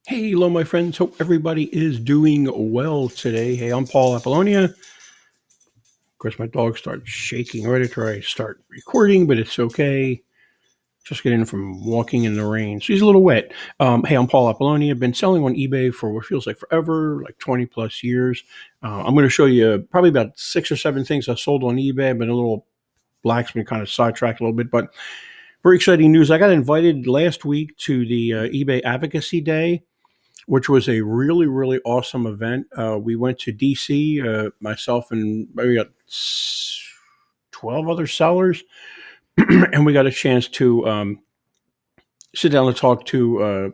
Hey, hello, my friends. Hope everybody is doing well today. Hey, I'm Paul Apollonia. Of course, my dog starts shaking right after I start recording, but it's okay. Just getting from walking in the rain. So he's a little wet. Hey, I'm Paul Apollonia. I've been selling on eBay for what feels like forever, like 20 plus years. I'm going to show you probably about 6 or 7 things I sold on eBay. I've been a little blacksmith, kind of sidetracked a little bit, but very exciting news. I got invited last week to the eBay Advocacy Day, which was a really, really awesome event. We went to DC, myself and maybe got 12 other sellers, and we got a chance to sit down and talk to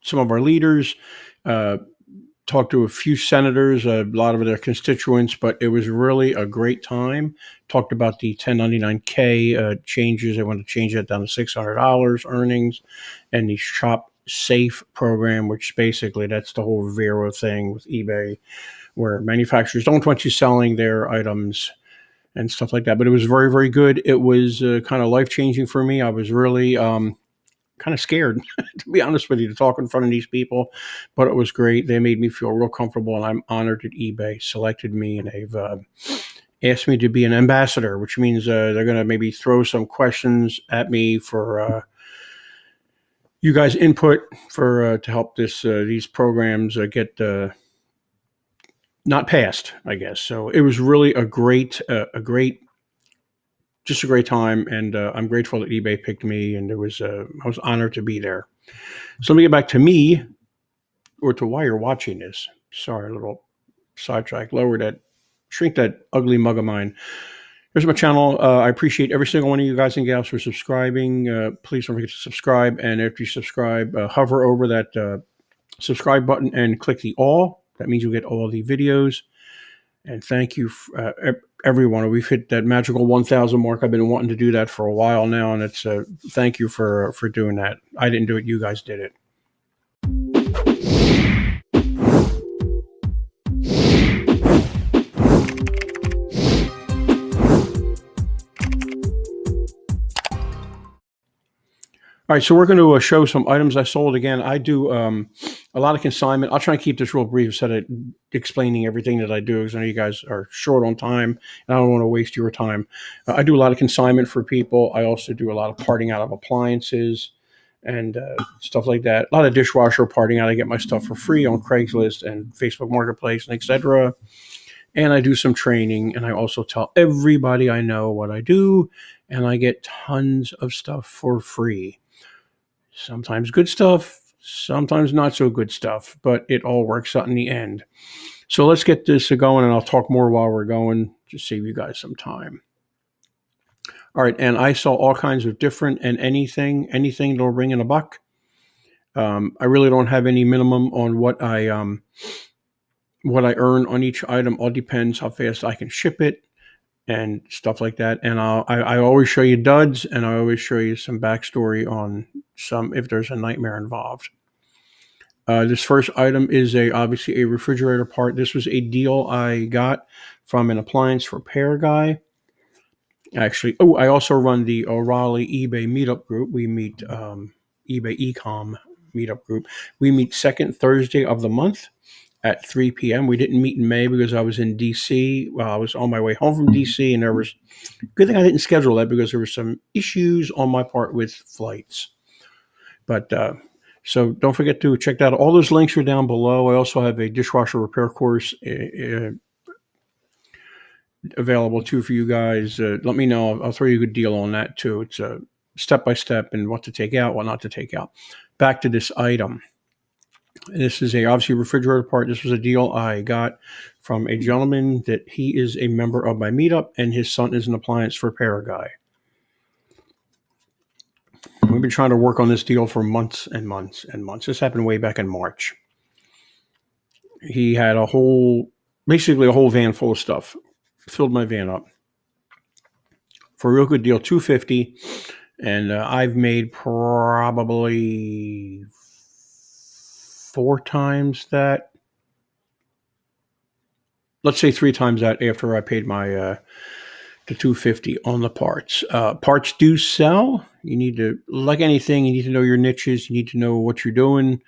some of our leaders, talk to a few senators, a lot of their constituents, but it was really a great time. Talked about the 1099K changes. They want to change that down to $600 earnings, and the shop safe program, which basically that's the whole Vero thing with eBay, where manufacturers don't want you selling their items and stuff like that. But it was very, very good. It was kind of life-changing for me. I was really kind of scared, to be honest with you, to talk in front of these people, but it was great. They made me feel real comfortable, and I'm honored that eBay selected me, and they've asked me to be an ambassador, which means they're going to maybe throw some questions at me for you guys' input for to help these programs get not passed, I guess. So it was really a great time, and I'm grateful that eBay picked me, and I was honored to be there. So let me get back to me, or to why you're watching this. Sorry, a little sidetrack. Shrink that ugly mug of mine. Here's my channel. I appreciate every single one of you guys and gals for subscribing. Please don't forget to subscribe, and after you subscribe, hover over that subscribe button and click the all. That means you'll get all the videos. And thank you, everyone. We've hit that magical 1,000 mark. I've been wanting to do that for a while now, and it's thank you for doing that. I didn't do it; you guys did it. All right, so we're going to show some items I sold. Again, I do a lot of consignment. I'll try and keep this real brief instead of explaining everything that I do, because I know you guys are short on time, and I don't want to waste your time. I do a lot of consignment for people. I also do a lot of parting out of appliances and stuff like that. A lot of dishwasher parting out. I get my stuff for free on Craigslist and Facebook Marketplace, and etc. And I do some training, and I also tell everybody I know what I do, and I get tons of stuff for free. Sometimes good stuff, sometimes not so good stuff, but it all works out in the end. So let's get this going, and I'll talk more while we're going, just save you guys some time. All right, and I sell all kinds of different and anything that'll bring in a buck. I really don't have any minimum on what I earn on each item. All depends how fast I can ship it and stuff like that. And I always show you duds, and I always show you some backstory on if there's a nightmare involved. This first item is obviously a refrigerator part. This was a deal I got from an appliance repair guy. Actually, I also run the Raleigh eBay Meetup Group. We meet eBay eCom Meetup Group. We meet second Thursday of the month at 3 p.m. We didn't meet in May because I was in DC. Well, I was on my way home from DC, and there was good thing I didn't schedule that because there were some issues on my part with flights. But so don't forget to check that out. All those links are down below. I also have a dishwasher repair course available too for you guys. Let me know. I'll throw you a good deal on that too. It's a step-by-step and what to take out, what not to take out. Back to this item. This is obviously a refrigerator part. This was a deal I got from a gentleman that he is a member of my meetup, and his son is an appliance repair guy. We've been trying to work on this deal for months and months and months. This happened way back in March. He had basically a whole van full of stuff. Filled my van up for a real good deal, $250, and I've made probably 4 times that. Let's say 3 times that after I paid my the $250 on the parts. Parts do sell. You need to, like anything, you need to know your niches. You need to know what you're doing.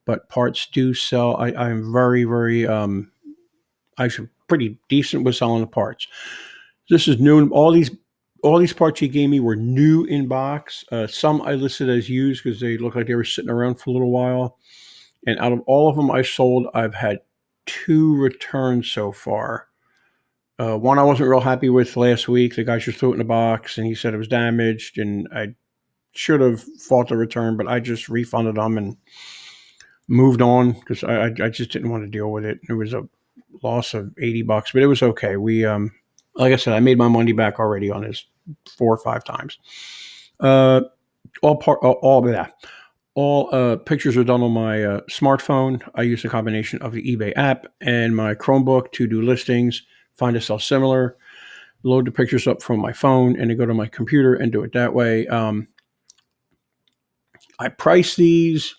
but parts do sell. I'm very, very, actually pretty decent with selling the parts. This is new. All these parts he gave me were new in box. Some I listed as used because they looked like they were sitting around for a little while. And out of all of them I sold, I've had 2 returns so far. One I wasn't real happy with last week. The guy just threw it in a box and he said it was damaged, and I should have fought the return, but I just refunded them and moved on because I just didn't want to deal with it. It was a loss of $80, but it was okay. We, like I said, I made my money back already on this 4 or 5 times. All pictures are done on my smartphone. I use a combination of the eBay app and my Chromebook to do listings, find a sell similar, load the pictures up from my phone, and then go to my computer and do it that way. I price these.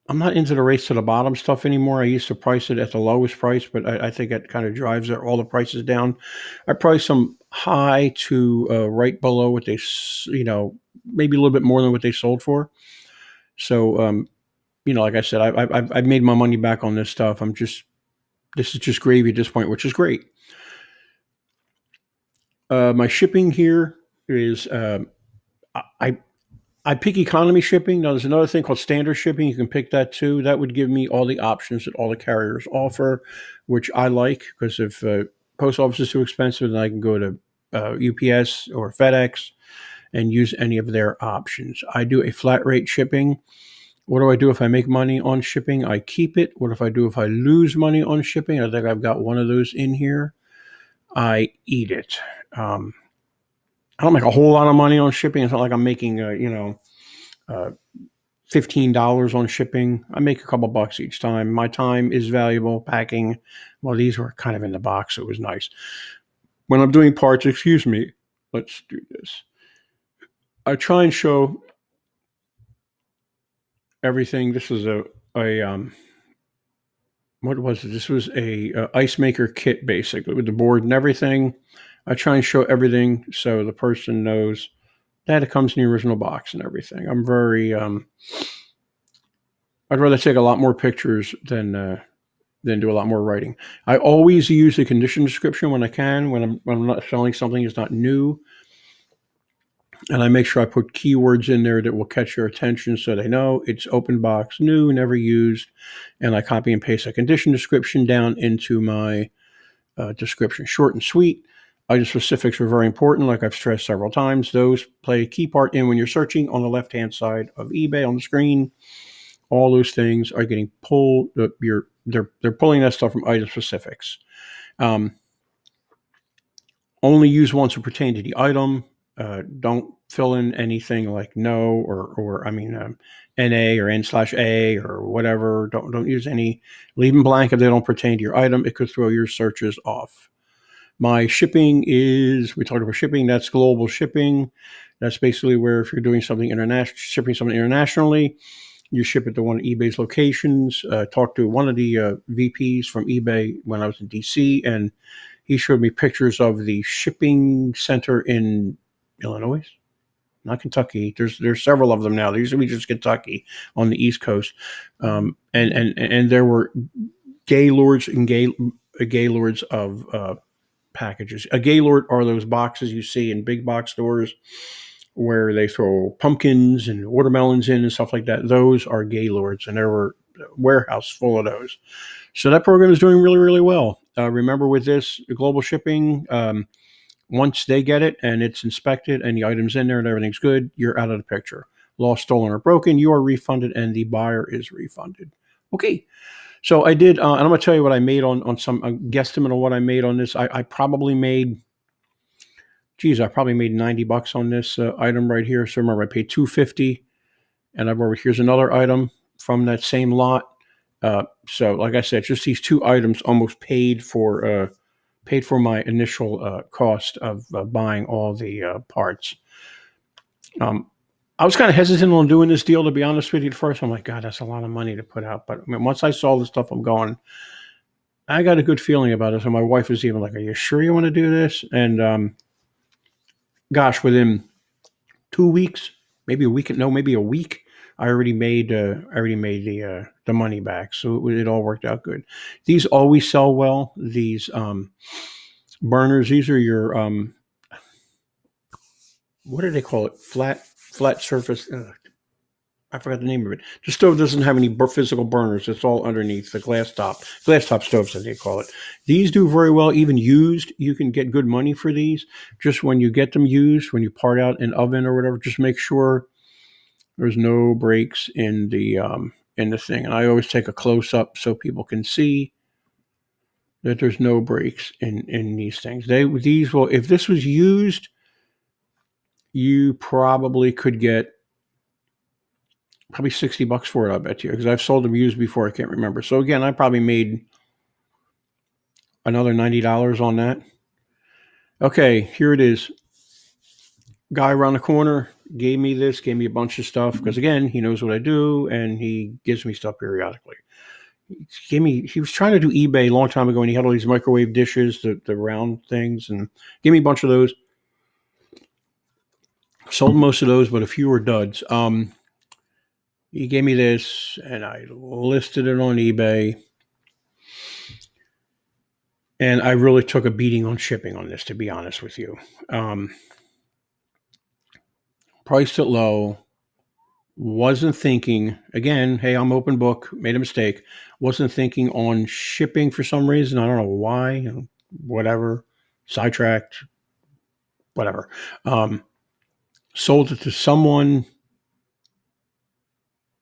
I'm not into the race to the bottom stuff anymore. I used to price it at the lowest price, but I think it kind of drives all the prices down. I price them high to right below what they, maybe a little bit more than what they sold for. So, like I said, I've made my money back on this stuff. This is just gravy at this point, which is great. My shipping here is, I pick economy shipping. Now, there's another thing called standard shipping. You can pick that too. That would give me all the options that all the carriers offer, which I like, because if post office is too expensive, then I can go to UPS or FedEx and use any of their options. I do a flat rate shipping. What do I do if I make money on shipping? I keep it. What if I do if I lose money on shipping? I think I've got one of those in here. I eat it. I don't make a whole lot of money on shipping. It's not like I'm making, $15 on shipping. I make a couple bucks each time. My time is valuable packing. Well, these were kind of in the box, so it was nice. When I'm doing parts, let's do this. I try and show everything. This is what was it? This was a ice maker kit, basically, with the board and everything. I try and show everything so the person knows that it comes in the original box and everything. I'm very, I'd rather take a lot more pictures than do a lot more writing. I always use the condition description when I can, when I'm not selling something that's not new. And I make sure I put keywords in there that will catch your attention so they know it's open box, new, never used. And I copy and paste a condition description down into my description. Short and sweet. Item specifics are very important, like I've stressed several times. Those play a key part in when you're searching on the left-hand side of eBay on the screen. All those things are getting pulled. They're pulling that stuff from item specifics. Only use ones that pertain to the item. Don't fill in anything like no or NA or N/A or whatever. Don't use any. Leave them blank if they don't pertain to your item. It could throw your searches off. My shipping we talked about shipping. That's global shipping. That's basically where if you're doing something shipping something internationally, you ship it to one of eBay's locations. Talked to one of the VPs from eBay when I was in DC, and he showed me pictures of the shipping center in Illinois, not Kentucky. There's several of them now. There used to be just Kentucky on the East Coast, and there were gaylords and gaylords of packages. A gaylord are those boxes you see in big box stores where they throw pumpkins and watermelons in and stuff like that. Those are gaylords, and there were a warehouse full of those. So that program is doing really, really well. Remember, with this global shipping, once they get it and it's inspected and the item's in there and everything's good, you're out of the picture. Lost, stolen, or broken, you are refunded and the buyer is refunded. Okay. So I did, and I'm going to tell you what I made on some guesstimate of what I made on this. I probably made $90 on this item right here. So remember, I paid $250, and here's another item from that same lot. So like I said, just these 2 items almost paid for my initial cost of buying all the parts. I was kind of hesitant on doing this deal, to be honest with you. At first, I'm like, God, that's a lot of money to put out. But once I saw the stuff, I got a good feeling about it. So my wife was even like, are you sure you want to do this? And gosh, within 2 weeks, maybe a week, I already made the money back, so it all worked out good. These always sell well. These burners. These are your what do they call it? Flat surface. I forgot the name of it. The stove doesn't have any physical burners. It's all underneath the glass top stoves, as they call it. These do very well, even used. You can get good money for these. Just when you get them used, when you part out an oven or whatever, just make sure there's no breaks in the thing. And I always take a close up so people can see that there's no breaks in these things. These will, if this was used, you probably could get probably $60 for it, I bet you, because I've sold them used before. I can't remember. So again, I probably made another $90 on that. Okay, here it is. Guy around the corner gave me a bunch of stuff because again, he knows what I do and he gives me stuff periodically. He was trying to do eBay a long time ago and he had all these microwave dishes, the round things, and gave me a bunch of those. Sold most of those, but a few were duds. He gave me this and I listed it on eBay. And I really took a beating on shipping on this, to be honest with you. Priced it low. Wasn't thinking, again, hey, I'm open book, made a mistake. Wasn't thinking on shipping for some reason. I don't know why, whatever, sidetracked, whatever. Sold it to someone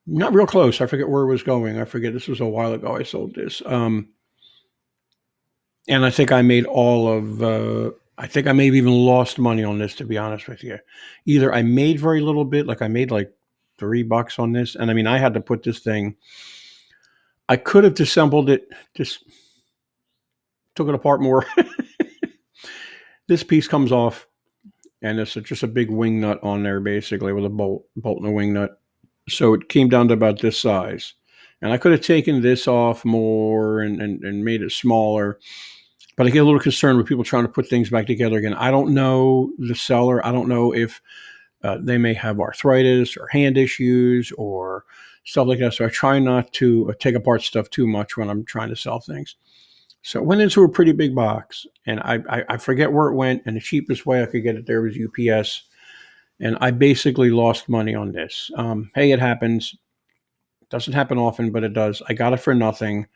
not real close. I forget where it was going. I forget. This was a while ago I sold this. And I think I made I think I may have even lost money on this, to be honest with you. Either I made very little bit, like I made like $3 on this. And I mean, I had to put this thing, I could have disassembled it, just took it apart more. This piece comes off and it's just a big wing nut on there, basically, with a bolt and a wing nut. So it came down to about this size. And I could have taken this off more and made it smaller. But I get a little concerned with people trying to put things back together again. I don't know the seller. I don't know if they may have arthritis or hand issues or stuff like that. So I try not to take apart stuff too much when I'm trying to sell things. So it went into a pretty big box. And I forget where it went. And the cheapest way I could get it there was UPS. And I basically lost money on this. Hey, it happens. Doesn't happen often, but it does. I got it for nothing.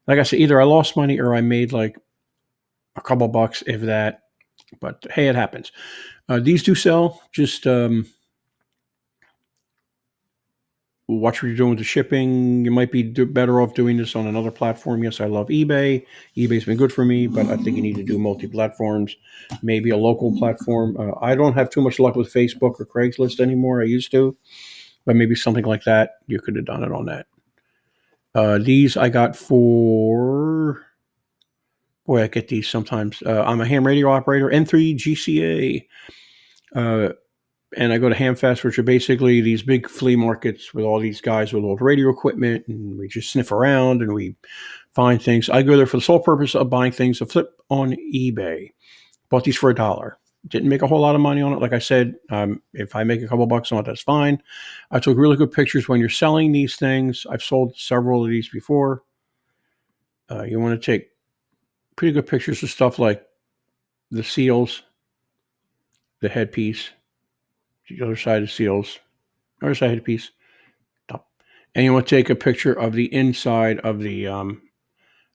Like I said, either I lost money or I made like a couple bucks, if that. But hey, it happens. These do sell. Just watch what you're doing with the shipping. You might be better off doing this on another platform. Yes, I love eBay. eBay's been good for me, but I think you need to do multi-platforms, maybe a local platform. I don't have too much luck with Facebook or Craigslist anymore. I used to, but maybe something like that. You could have done it on that. These I got for... Boy, I get these sometimes. I'm a ham radio operator, N3 GCA. And I go to Hamfest, which are basically these big flea markets with all these guys with old radio equipment. And we just sniff around and we find things. I go there for the sole purpose of buying things to flip on eBay. Bought these for $1. Didn't make a whole lot of money on it. Like I said, if I make a couple bucks on it, that's fine. I took really good pictures when you're selling these things. I've sold several of these before. You want to take pretty good pictures of stuff like the seals, the headpiece, the other side of the seals, other side of the piece, top. And you want to take a picture of the inside of the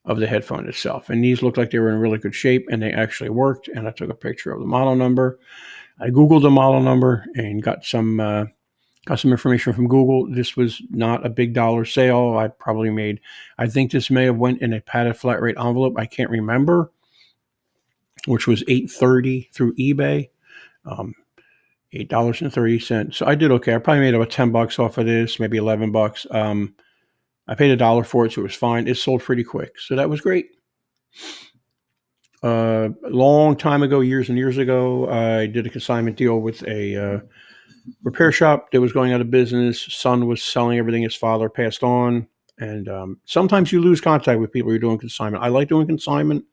headphone itself. And these look like they were in really good shape and they actually worked. And I took a picture of the model number. I Googled the model number and got some information from Google. This was not a big dollar sale. I think this may have went in a padded flat rate envelope. I can't remember, which was $8.30 through eBay, $8.30. So I did okay. I probably made about $10 off of this, maybe $11. I paid $1 for it, so it was fine. It sold pretty quick, so that was great. A long time ago, years and years ago, I did a consignment deal with a repair shop that was going out of business. Son was selling everything his father passed on. And sometimes you lose contact with people you're doing consignment. I like doing consignment.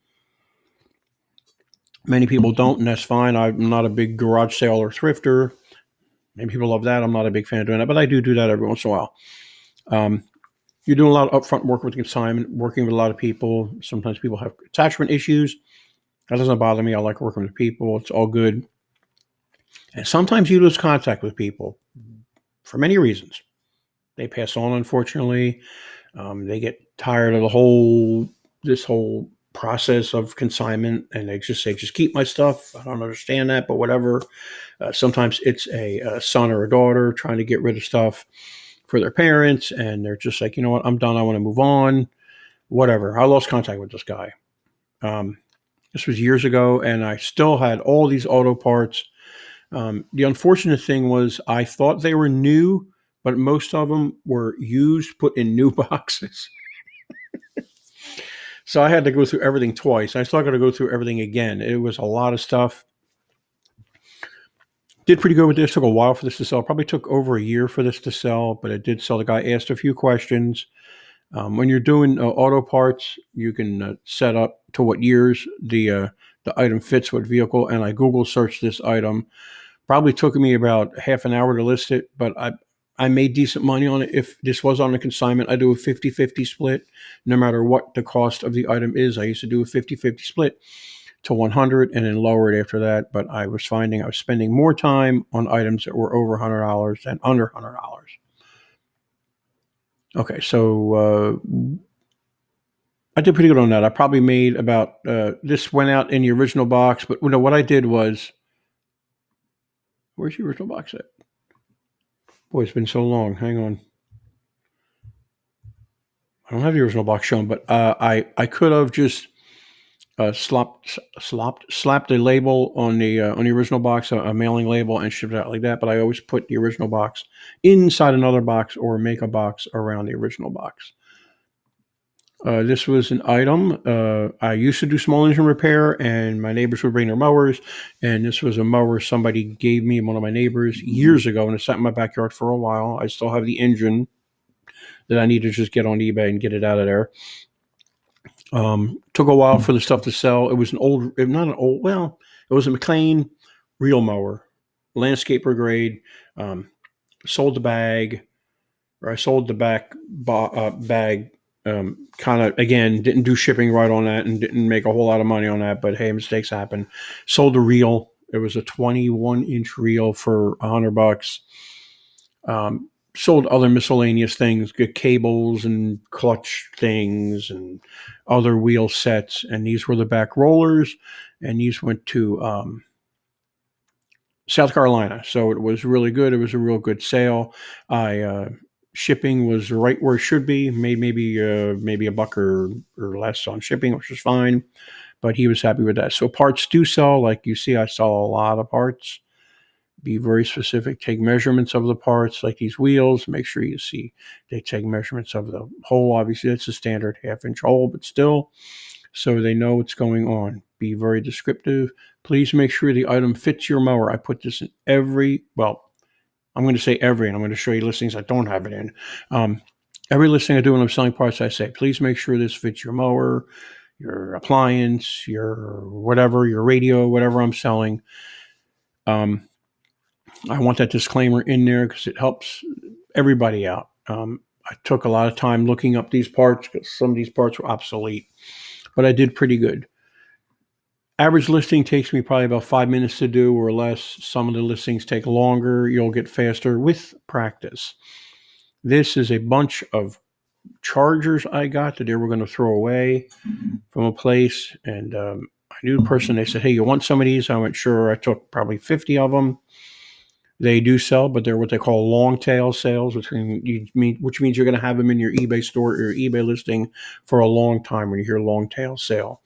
Many people don't, and that's fine. I'm not a big garage sale or thrifter. Maybe people love that. I'm not a big fan of doing that, but I do that every once in a while. You're doing a lot of upfront work with consignment, working with a lot of people. Sometimes people have attachment issues. That doesn't bother me. I like working with people. It's all good. And sometimes you lose contact with people for many reasons. They pass on, unfortunately. They get tired of this whole process of consignment, and they just say, just keep my stuff. I don't understand that, but whatever. Sometimes it's a son or a daughter trying to get rid of stuff for their parents, and they're just like, you know what, I'm done. I want to move on. Whatever. I lost contact with this guy. This was years ago, and I still had all these auto parts. The unfortunate thing was I thought they were new, but most of them were used, put in new boxes. So I had to go through everything twice. I still got to go through everything again. It was a lot of stuff. Did pretty good with this. Took a while for this to sell. Probably took over a year for this to sell, but it did sell. The guy asked a few questions. When you're doing auto parts, you can set up to what years the item fits, what vehicle. And I Google searched this item. Probably took me about half an hour to list it, but I made decent money on it. If this was on a consignment, I do a 50-50 split. No matter what the cost of the item is, I used to do a 50-50 split to 100 and then lower it after that. But I was finding I was spending more time on items that were over $100 than under $100. Okay, so I did pretty good on that. I probably made about, this went out in the original box, but what I did was, where's the original box at? Boy, it's been so long. Hang on. I don't have the original box shown, but I could have just slapped a label on the original box, a mailing label, and shipped it out like that. But I always put the original box inside another box or make a box around the original box. This was an item. I used to do small engine repair, and my neighbors would bring their mowers. And this was a mower somebody gave me, one of my neighbors, years ago, and it sat in my backyard for a while. I still have the engine that I need to just get on eBay and get it out of there. Took a while for the stuff to sell. It was it was a McLean reel mower, landscaper grade. Sold the bag, or I sold the back bag. Kind of, again, didn't do shipping right on that and didn't make a whole lot of money on that, but hey, mistakes happen. Sold the reel. It was a 21-inch reel for $100. Sold other miscellaneous things, good cables and clutch things and other wheel sets. And these were the back rollers, and these went to South Carolina. So it was really good. It was a real good sale. Shipping was right where it should be. Made maybe a buck or less on shipping, which was fine. But he was happy with that. So parts do sell. Like you see, I sell a lot of parts. Be very specific. Take measurements of the parts, like these wheels. Make sure you see they take measurements of the hole. Obviously, it's a standard 1/2-inch hole, but still, so they know what's going on. Be very descriptive. Please make sure the item fits your mower. I put this in I'm going to say every, and I'm going to show you listings I don't have it in. Every listing I do when I'm selling parts, I say, please make sure this fits your mower, your appliance, your whatever, your radio, whatever I'm selling. I want that disclaimer in there because it helps everybody out. I took a lot of time looking up these parts because some of these parts were obsolete, but I did pretty good. Average listing takes me probably about 5 minutes to do or less. Some of the listings take longer. You'll get faster with practice. This is a bunch of chargers I got that they were going to throw away from a place. And I knew the person. They said, hey, you want some of these? I went, sure. I took probably 50 of them. They do sell, but they're what they call long tail sales, which means you're going to have them in your eBay store or your eBay listing for a long time when you hear long tail sale.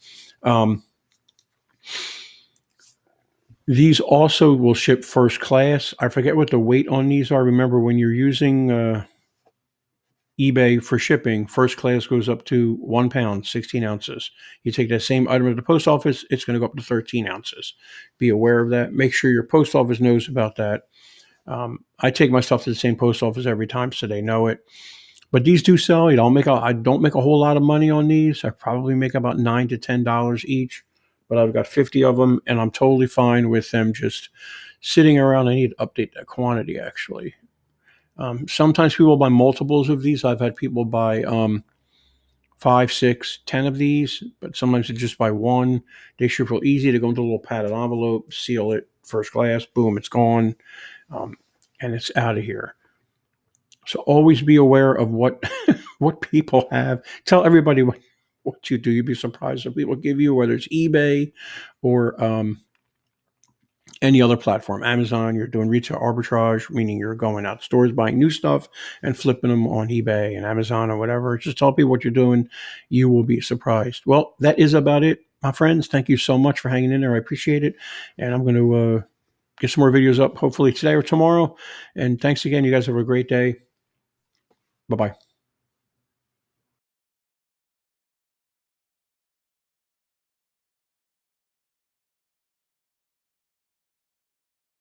These also will ship first class. I forget what the weight on these are. Remember, when you're using eBay for shipping, first class goes up to 1 pound, 16 ounces. You take that same item to the post office, it's going to go up to 13 ounces. Be aware of that. Make sure your post office knows about that. I take my stuff to the same post office every time, so they know it. But these do sell. I don't make a whole lot of money on these. I probably make about $9 to $10 each. But I've got 50 of them, and I'm totally fine with them just sitting around. I need to update that quantity actually. Sometimes people buy multiples of these. I've had people buy 5, 6, 10 of these, but sometimes they just buy one. They ship real easy. They go into a little padded envelope, seal it, first class, boom, it's gone, and it's out of here. So always be aware of what what people have. Tell everybody what you do. You'd be surprised what people give you, whether it's eBay or any other platform. Amazon, you're doing retail arbitrage, meaning you're going out to stores, buying new stuff and flipping them on eBay and Amazon or whatever. Just tell people what you're doing. You will be surprised. Well, that is about it, my friends. Thank you so much for hanging in there. I appreciate it. And I'm going to get some more videos up hopefully today or tomorrow. And thanks again. You guys have a great day. Bye-bye.